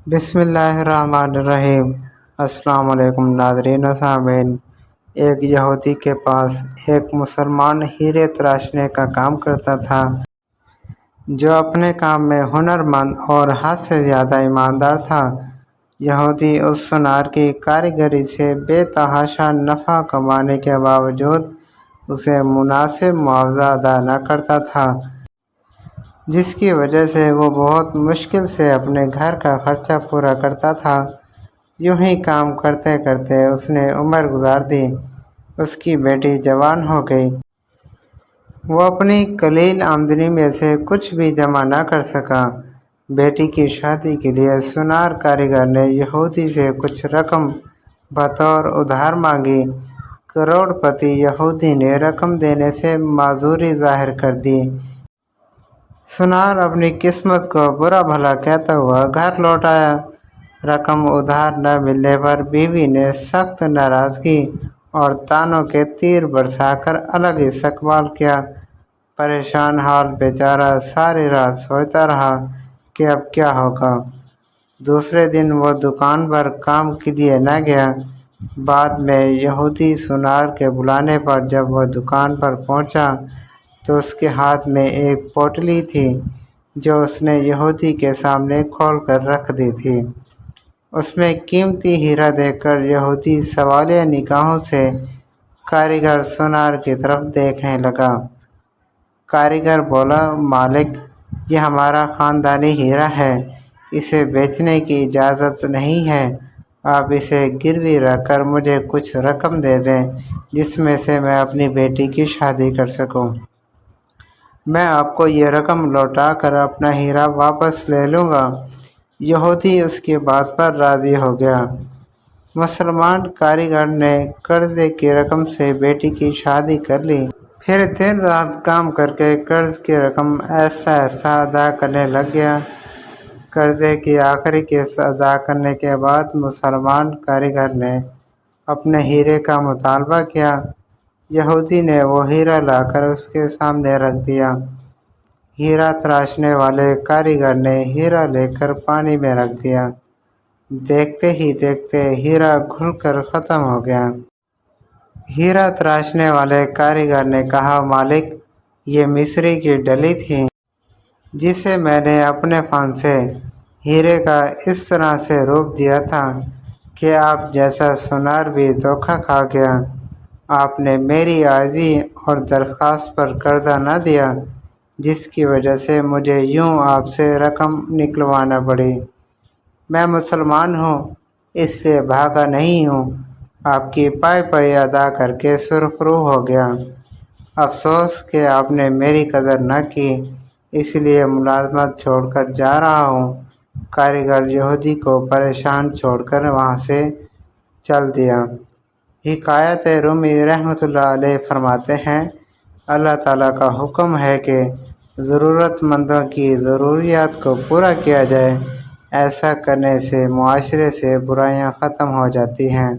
بسم اللہ الرحمن الرحیم۔ السلام علیکم ناظرین و سامعین۔ ایک یہودی کے پاس ایک مسلمان ہیرے تراشنے کا کام کرتا تھا جو اپنے کام میں ہنرمند اور حد سے زیادہ ایماندار تھا۔ یہودی اس سونار کی کاریگری سے بے تحاشا نفع کمانے کے باوجود اسے مناسب معاوضہ ادا نہ کرتا تھا، جس کی وجہ سے وہ بہت مشکل سے اپنے گھر کا خرچہ پورا کرتا تھا۔ یوں ہی کام کرتے کرتے اس نے عمر گزار دی۔ اس کی بیٹی جوان ہو گئی۔ وہ اپنی قلیل آمدنی میں سے کچھ بھی جمع نہ کر سکا۔ بیٹی کی شادی کے لیے سونار کاریگر نے یہودی سے کچھ رقم بطور ادھار مانگی۔ کروڑ پتی یہودی نے رقم دینے سے معذوری ظاہر کر دی۔ سونار اپنی قسمت کو برا بھلا کہتا ہوا گھر لوٹ آیا۔ رقم ادھار نہ ملنے پر بیوی نے سخت ناراضگی اور طعنوں کے تیر برسا کر الگ استقبال کیا۔ پریشان حال بیچارہ ساری رات سوچتا رہا کہ اب کیا ہوگا۔ دوسرے دن وہ دکان پر کام کے لیے نہ گیا۔ بعد میں یہودی سونار کے بلانے پر جب وہ دکان پر پہنچا تو اس کے ہاتھ میں ایک پوٹلی تھی جو اس نے یہودی کے سامنے کھول کر رکھ دی تھی۔ اس میں قیمتی ہیرا دیکھ کر یہودی سوالیہ نگاہوں سے کاریگر سونار کی طرف دیکھنے لگا۔ کاریگر بولا، مالک، یہ ہمارا خاندانی ہیرا ہے، اسے بیچنے کی اجازت نہیں ہے۔ آپ اسے گروی رکھ کر مجھے کچھ رقم دے دیں جس میں سے میں اپنی بیٹی کی شادی کر سکوں۔ میں آپ کو یہ رقم لوٹا کر اپنا ہیرا واپس لے لوں گا۔ یہودی اس کی بات پر راضی ہو گیا۔ مسلمان کاریگر نے قرضے کی رقم سے بیٹی کی شادی کر لی۔ پھر دن رات کام کر کے قرض کی رقم ایسا ادا کرنے لگ گیا۔ قرضے کی آخری قسط ادا کرنے کے بعد مسلمان کاریگر نے اپنے ہیرے کا مطالبہ کیا۔ یہودی نے وہ ہیرا لا کر اس کے سامنے رکھ دیا۔ ہیرا تراشنے والے کاریگر نے ہیرا لے کر پانی میں رکھ دیا۔ دیکھتے ہی دیکھتے ہیرا گھل کر ختم ہو گیا۔ ہیرا تراشنے والے کاریگر نے کہا، مالک، یہ مصری کی ڈلی تھی جسے میں نے اپنے فن سے ہیرے کا اس طرح سے روپ دیا تھا کہ آپ جیسا سونار بھی دھوکہ کھا گیا۔ آپ نے میری عاجزی اور درخواست پر قرضہ نہ دیا، جس کی وجہ سے مجھے یوں آپ سے رقم نکلوانا پڑی۔ میں مسلمان ہوں، اس لیے بھاگا نہیں ہوں۔ آپ کی پائی پائی ادا کر کے سرخ رو ہو گیا۔ افسوس کہ آپ نے میری قدر نہ کی، اس لیے ملازمت چھوڑ کر جا رہا ہوں۔ کاریگر یہودی کو پریشان چھوڑ کر وہاں سے چل دیا۔ حکایت رومی رحمۃ اللہ علیہ فرماتے ہیں، اللہ تعالیٰ کا حکم ہے کہ ضرورت مندوں کی ضروریات کو پورا کیا جائے۔ ایسا کرنے سے معاشرے سے برائیاں ختم ہو جاتی ہیں۔